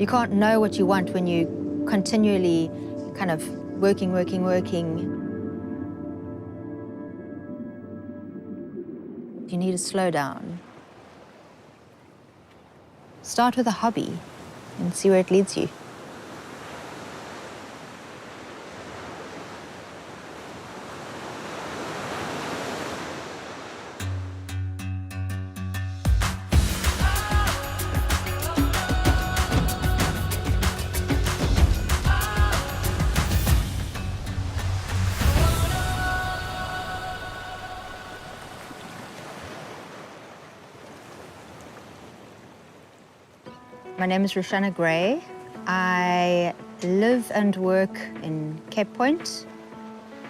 You can't know what you want when you continually kind of working. You need to slow down. Start with a hobby and see where it leads you. My name is Roshana Gray. I live and work in Cape Point.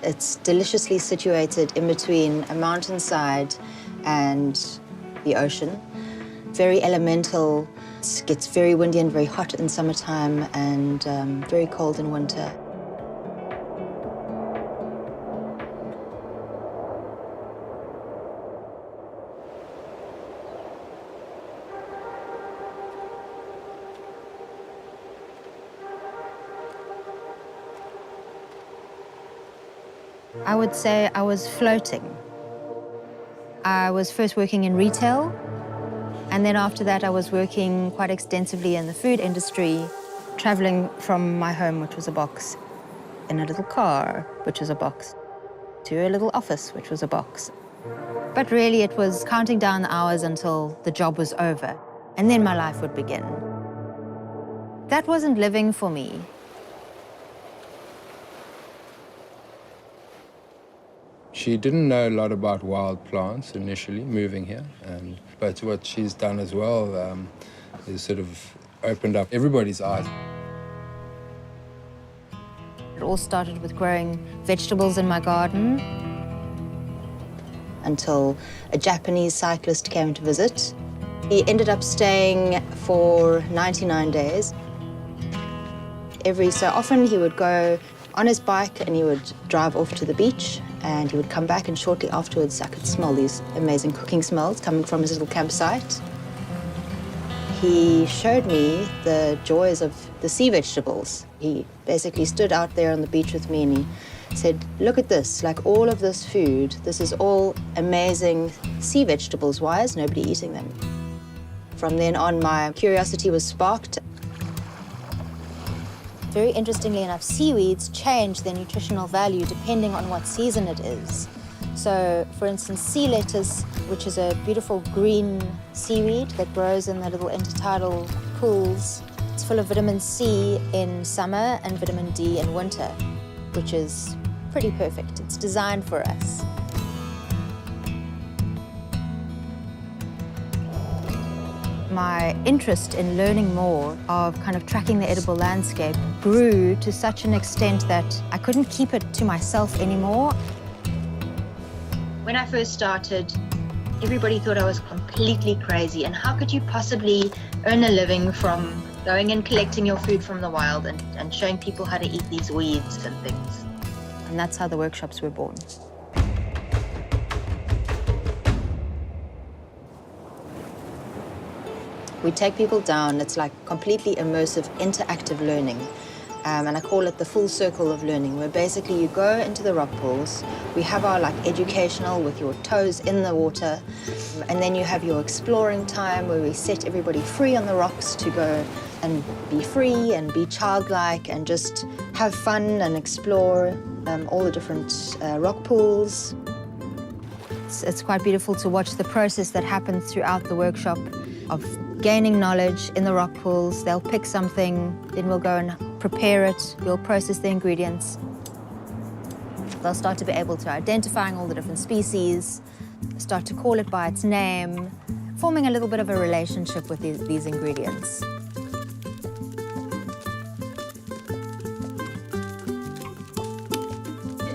It's deliciously situated in between a mountainside and the ocean. Very elemental. It gets very windy and very hot in summertime and very cold in winter. I would say I was floating. I was first working in retail, and then after that I was working quite extensively in the food industry, traveling from my home, which was a box, in a little car, which was a box, to a little office, which was a box. But really it was counting down the hours until the job was over, and then my life would begin. That wasn't living for me. She didn't know a lot about wild plants initially, moving here, but what she's done as well is sort of opened up everybody's eyes. It all started with growing vegetables in my garden. Until a Japanese cyclist came to visit. He ended up staying for 99 days. Every so often he would go on his bike and he would drive off to the beach, and he would come back, and shortly afterwards I could smell these amazing cooking smells coming from his little campsite. He showed me the joys of the sea vegetables. He basically stood out there on the beach with me and he said, look at this, like all of this food, this is all amazing sea vegetables. Why is nobody eating them? From then on, my curiosity was sparked. Very interestingly enough, seaweeds change their nutritional value depending on what season it is. So, for instance, sea lettuce, which is a beautiful green seaweed that grows in the little intertidal pools, it's full of vitamin C in summer and vitamin D in winter, which is pretty perfect. It's designed for us. My interest in learning more of kind of tracking the edible landscape grew to such an extent that I couldn't keep it to myself anymore. When I first started, everybody thought I was completely crazy, and how could you possibly earn a living from going and collecting your food from the wild and showing people how to eat these weeds and things? And that's how the workshops were born. We take people down. It's like completely immersive, interactive learning. And I call it the full circle of learning, where basically you go into the rock pools. We have our like educational with your toes in the water. And then you have your exploring time where we set everybody free on the rocks to go and be free and be childlike and just have fun and explore all the different rock pools. It's quite beautiful to watch the process that happens throughout the workshop of gaining knowledge in the rock pools. They'll pick something, then we'll go and prepare it. We'll process the ingredients. They'll start to be able to identifying all the different species, start to call it by its name, forming a little bit of a relationship with these ingredients.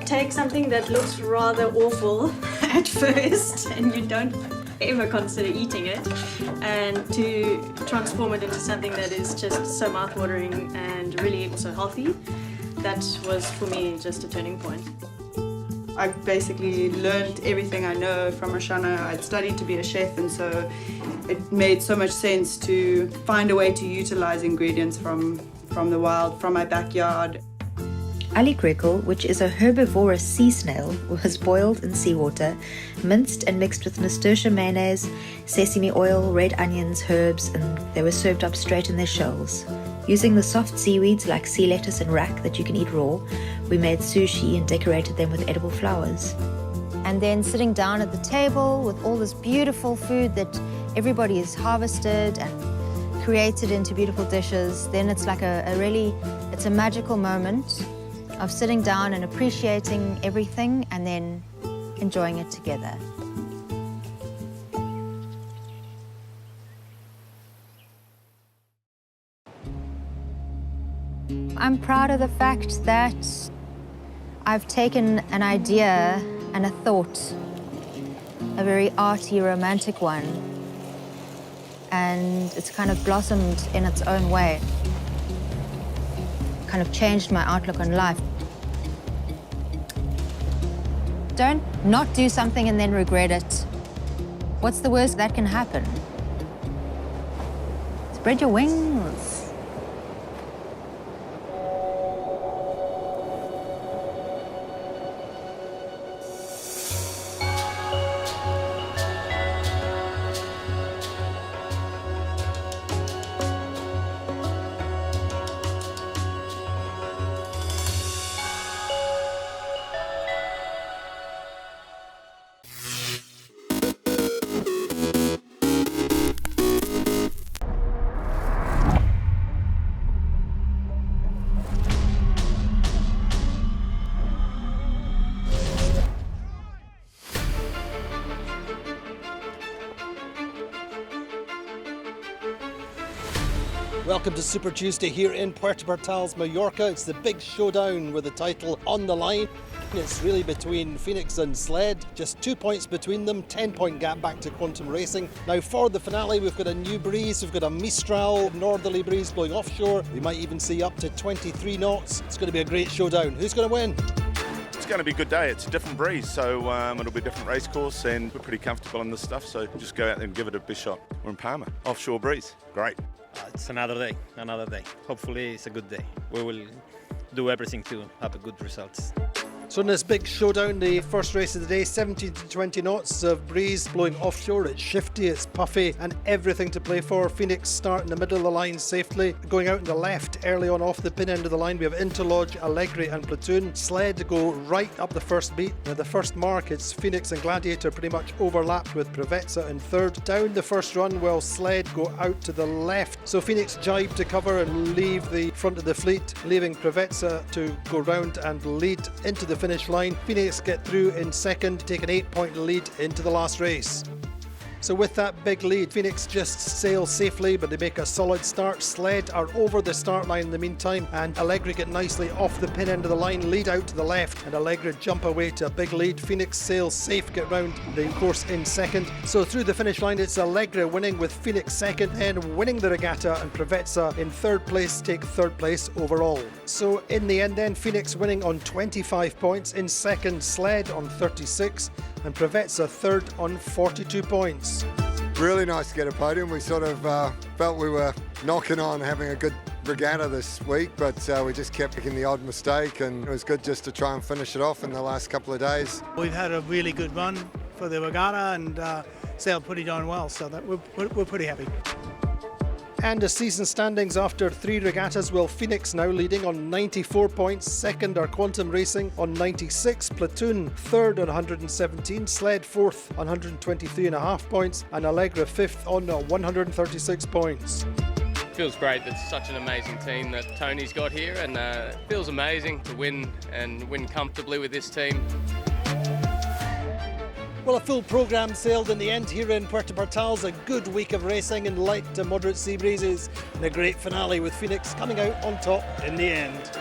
Take something that looks rather awful at first and you don't ever consider eating it, and to transform it into something that is just so mouthwatering and really also healthy. That was for me just a turning point. I basically learned everything I know from Roshana. I'd studied to be a chef, and so it made so much sense to find a way to utilize ingredients from the wild, from my backyard. Aligrekel, which is a herbivorous sea snail, was boiled in seawater, minced and mixed with nasturtium mayonnaise, sesame oil, red onions, herbs, and they were served up straight in their shells. Using the soft seaweeds like sea lettuce and rack that you can eat raw, we made sushi and decorated them with edible flowers. And then sitting down at the table with all this beautiful food that everybody has harvested and created into beautiful dishes, then it's like it's a magical moment of sitting down and appreciating everything and then enjoying it together. I'm proud of the fact that I've taken an idea and a thought, a very arty, romantic one, and it's kind of blossomed in its own way. Kind of changed my outlook on life. Don't not do something and then regret it. What's the worst that can happen? Spread your wings. Welcome to Super Tuesday here in Puerto Portales, Mallorca. It's the big showdown with the title on the line. It's really between Phoenix and Sled, just 2 points between them, 10-point gap back to Quantum Racing. Now for the finale, we've got a new breeze, we've got a Mistral northerly breeze blowing offshore. We might even see up to 23 knots. It's going to be a great showdown. Who's going to win? It's going to be a good day. It's a different breeze, so it'll be a different race course, and we're pretty comfortable in this stuff, so just go out there and give it a big shot. We're in Palma, offshore breeze, great. It's another day. Hopefully it's a good day. We will do everything to have a good results. So in this big showdown, the first race of the day, 17 to 20 knots of breeze blowing offshore. It's shifty, it's puffy, and everything to play for. Phoenix start in the middle of the line safely. Going out in the left, early on off the pin end of the line, we have Interlodge, Allegri and Platoon. Sled go right up the first beat. Now the first mark, it's Phoenix and Gladiator pretty much overlapped with Prevezza in third. Down the first run, while Sled go out to the left. So Phoenix jibe to cover and leave the front of the fleet, leaving Prevezza to go round and lead into the finish line. Phoenix get through in second, take an 8-point lead into the last race. So with that big lead, Phoenix just sail safely, but they make a solid start. Sled are over the start line in the meantime, and Allegri get nicely off the pin end of the line, lead out to the left, and Allegri jump away to a big lead. Phoenix sails safe, get round the course in second. So through the finish line, it's Allegri winning with Phoenix second, and winning the regatta, and Prevezza in third place, take third place overall. So in the end then, Phoenix winning on 25 points, in second Sled on 36, and Prevezza third on 42 points. Really nice to get a podium. We sort of felt we were knocking on having a good regatta this week, but we just kept making the odd mistake, and it was good just to try and finish it off in the last couple of days. We've had a really good run for the regatta and sailed pretty darn well, so that we're pretty happy. And the season standings after 3 regattas, well, Phoenix now leading on 94 points, second are Quantum Racing on 96, Platoon third on 117, Sled fourth on 123.5 points, and Allegra fifth on 136 points. Feels great. It's such an amazing team that Tony's got here, and it feels amazing to win and win comfortably with this team. Well, a full programme sailed in the end here in Puerto Portales. A good week of racing in light to moderate sea breezes, and a great finale with Phoenix coming out on top in the end.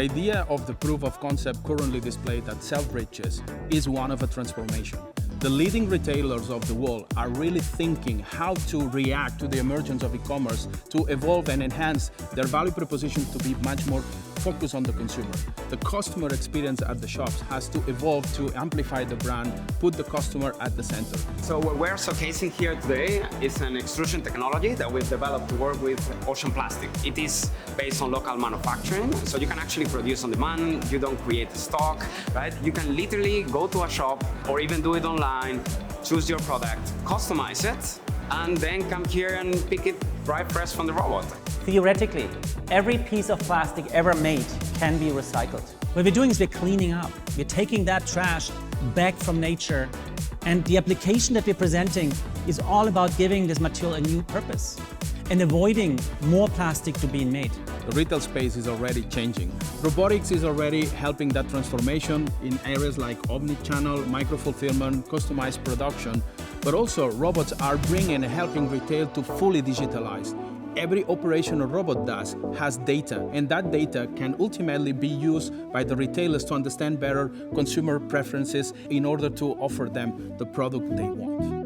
idea of the proof of concept currently displayed at Selfridges is one of a transformation. The leading retailers of the world are really thinking how to react to the emergence of e-commerce to evolve and enhance their value proposition to be much more focused on the consumer. The customer experience at the shops has to evolve to amplify the brand, put the customer at the center. So what we're showcasing here today is an extrusion technology that we've developed to work with ocean plastic. It is based on local manufacturing, so you can actually produce on demand, you don't create the stock, right? You can literally go to a shop or even do it online, choose your product, customize it, and then come here and pick it right fresh from the robot. Theoretically, every piece of plastic ever made can be recycled. What we're doing is we're cleaning up. We're taking that trash back from nature, and the application that we're presenting is all about giving this material a new purpose and avoiding more plastic to being made. The retail space is already changing. Robotics is already helping that transformation in areas like omni-channel, micro-fulfillment, customized production, but also robots are bringing and helping retail to fully digitalize. Every operation a robot does has data, and that data can ultimately be used by the retailers to understand better consumer preferences in order to offer them the product they want.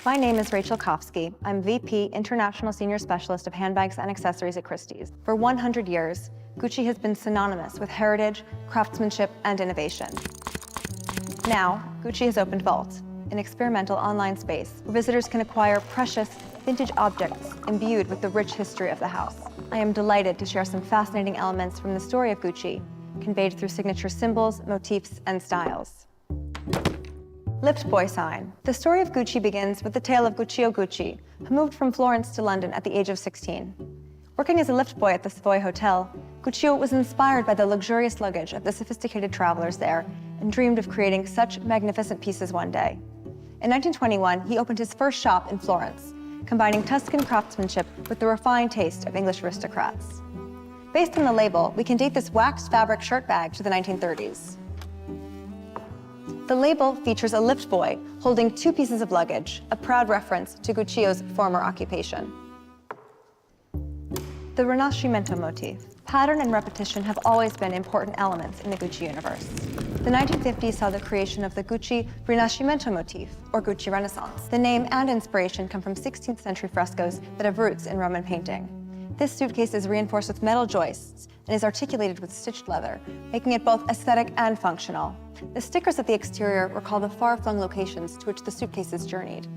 My name is Rachel Kofsky. I'm VP, International Senior Specialist of Handbags and Accessories at Christie's. For 100 years, Gucci has been synonymous with heritage, craftsmanship, and innovation. Now, Gucci has opened Vault, an experimental online space where visitors can acquire precious, vintage objects imbued with the rich history of the house. I am delighted to share some fascinating elements from the story of Gucci, conveyed through signature symbols, motifs, and styles. Lift boy sign. The story of Gucci begins with the tale of Guccio Gucci, who moved from Florence to London at the age of 16. Working as a lift boy at the Savoy Hotel, Guccio was inspired by the luxurious luggage of the sophisticated travelers there and dreamed of creating such magnificent pieces one day. In 1921, he opened his first shop in Florence, combining Tuscan craftsmanship with the refined taste of English aristocrats. Based on the label, we can date this waxed fabric shirt bag to the 1930s. The label features a lift boy holding two pieces of luggage, a proud reference to Guccio's former occupation. The Rinascimento motif. Pattern and repetition have always been important elements in the Gucci universe. The 1950s saw the creation of the Gucci Rinascimento motif, or Gucci Renaissance. The name and inspiration come from 16th century frescoes that have roots in Roman painting. This suitcase is reinforced with metal joists and is articulated with stitched leather, making it both aesthetic and functional. The stickers at the exterior recall the far-flung locations to which the suitcases journeyed.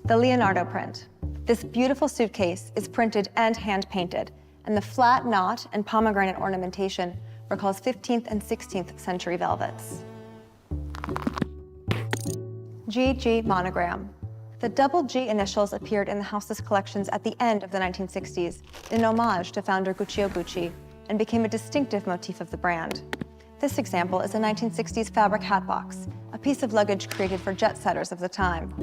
The Leonardo print. This beautiful suitcase is printed and hand-painted, and the flat knot and pomegranate ornamentation recalls 15th and 16th century velvets. GG monogram. The double G initials appeared in the house's collections at the end of the 1960s in homage to founder Guccio Gucci and became a distinctive motif of the brand. This example is a 1960s fabric hat box, a piece of luggage created for jet-setters of the time.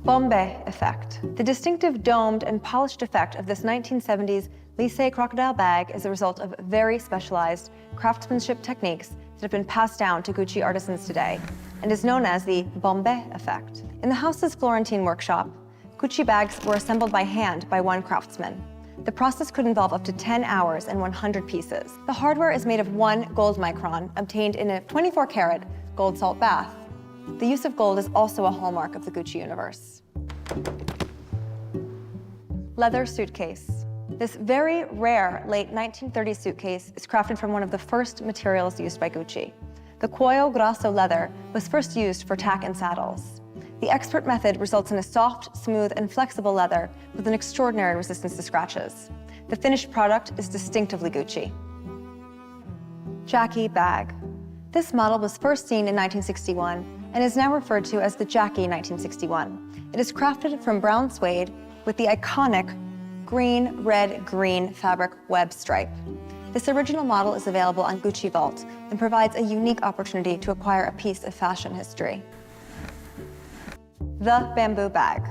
Bombay effect. The distinctive domed and polished effect of this 1970s Lycée crocodile bag is a result of very specialized craftsmanship techniques that have been passed down to Gucci artisans today and is known as the Bombay effect. In the house's Florentine workshop, Gucci bags were assembled by hand by one craftsman. The process could involve up to 10 hours and 100 pieces. The hardware is made of 1 gold micron obtained in a 24-karat gold salt bath. The use of gold is also a hallmark of the Gucci universe. Leather suitcase. This very rare late 1930s suitcase is crafted from one of the first materials used by Gucci. The cuoio grasso leather was first used for tack and saddles. The expert method results in a soft, smooth, and flexible leather with an extraordinary resistance to scratches. The finished product is distinctively Gucci. Jackie bag. This model was first seen in 1961 and is now referred to as the Jackie 1961. It is crafted from brown suede with the iconic green, red, green fabric web stripe. This original model is available on Gucci Vault and provides a unique opportunity to acquire a piece of fashion history. The bamboo bag.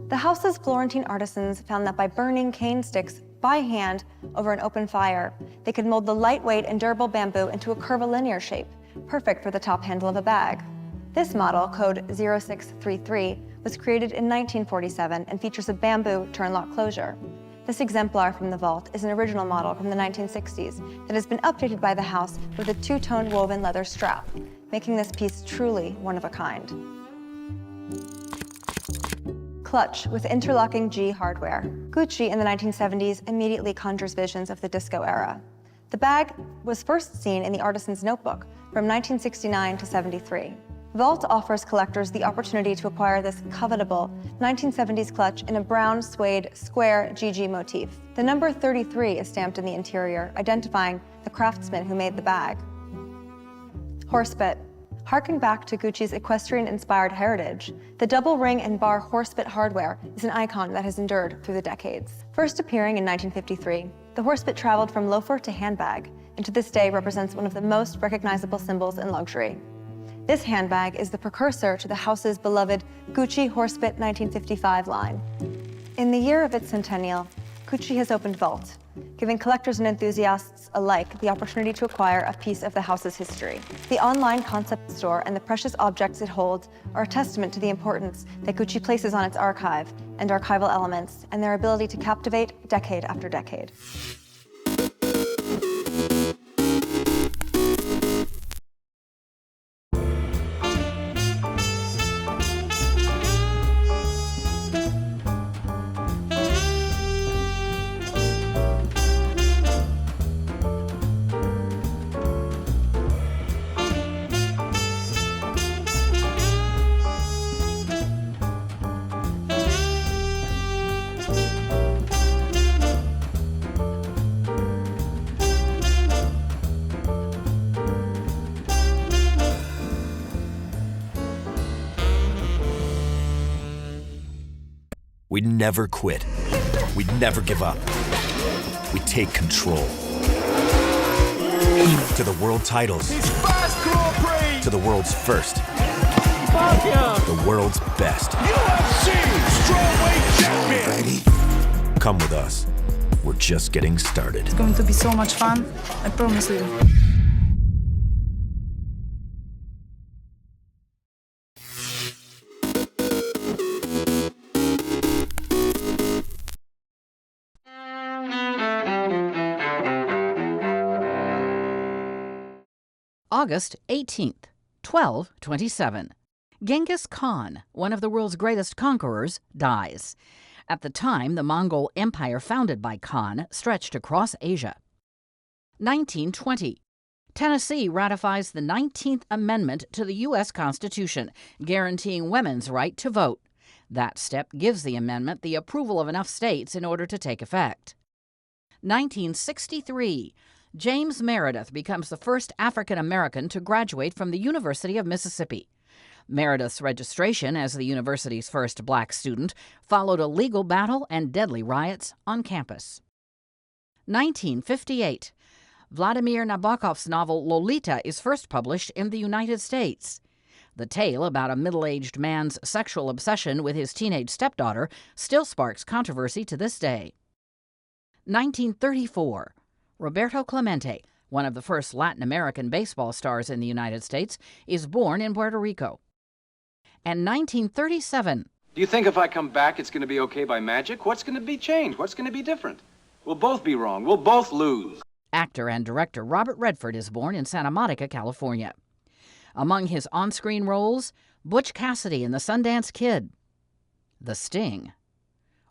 The house's Florentine artisans found that by burning cane sticks by hand over an open fire. They could mold the lightweight and durable bamboo into a curvilinear shape, perfect for the top handle of a bag. This model, code 0633, was created in 1947 and features a bamboo turn-lock closure. This exemplar from the vault is an original model from the 1960s that has been updated by the house with a two-tone woven leather strap, making this piece truly one of a kind. Clutch with interlocking G hardware. Gucci in the 1970s immediately conjures visions of the disco era. The bag was first seen in the Artisan's Notebook from 1969 to 73. Vault offers collectors the opportunity to acquire this covetable 1970s clutch in a brown suede square GG motif. The number 33 is stamped in the interior, identifying the craftsman who made the bag. Horsebit. Harking back to Gucci's equestrian-inspired heritage, the double ring and bar horsebit hardware is an icon that has endured through the decades. First appearing in 1953, the horsebit traveled from loafer to handbag, and to this day represents one of the most recognizable symbols in luxury. This handbag is the precursor to the house's beloved Gucci Horsebit 1955 line. In the year of its centennial, Gucci has opened Vault, giving collectors and enthusiasts alike the opportunity to acquire a piece of the house's history. The online concept store and the precious objects it holds are a testament to the importance that Gucci places on its archive and archival elements and their ability to captivate decade after decade. We never quit. We never give up. We take control. To the world titles. To the world's first. The world's best. UFC Strawweight Champion. Come with us. We're just getting started. It's going to be so much fun, I promise you. August 18th, 1227. Genghis Khan, one of the world's greatest conquerors, dies. At the time, the Mongol Empire founded by Khan stretched across Asia. 1920. Tennessee ratifies the 19th Amendment to the U.S. Constitution, guaranteeing women's right to vote. That step gives the amendment the approval of enough states in order to take effect. 1963. James Meredith becomes the first African American to graduate from the University of Mississippi. Meredith's registration as the university's first black student followed a legal battle and deadly riots on campus. 1958. Vladimir Nabokov's novel Lolita is first published in the United States. The tale about a middle-aged man's sexual obsession with his teenage stepdaughter still sparks controversy to this day. 1934. Roberto Clemente, one of the first Latin American baseball stars in the United States, is born in Puerto Rico. And 1937. Do you think if I come back it's going to be okay by magic? What's going to be changed? What's going to be different? We'll both be wrong. We'll both lose. Actor and director Robert Redford is born in Santa Monica, California. Among his on-screen roles, Butch Cassidy in The Sundance Kid, The Sting,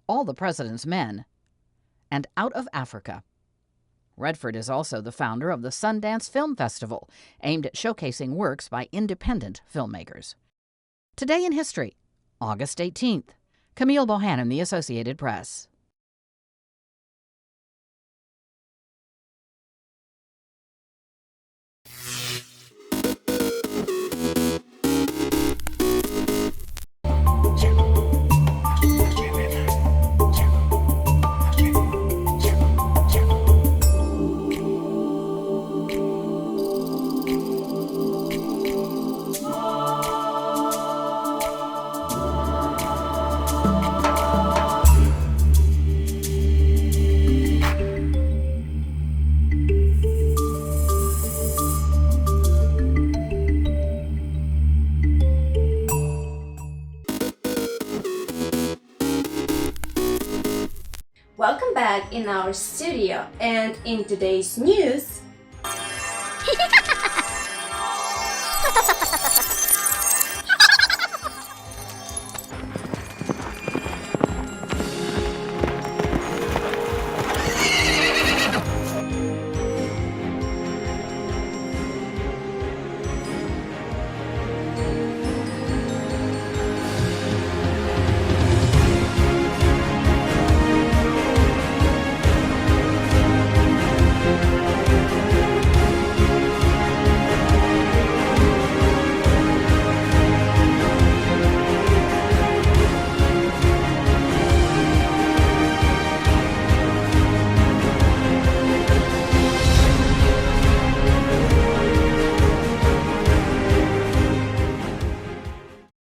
All the President's Men, and Out of Africa. Redford is also the founder of the Sundance Film Festival, aimed at showcasing works by independent filmmakers. Today in History, August 18th. Camille Bohannon, The Associated Press. Welcome back in our studio, and in today's news,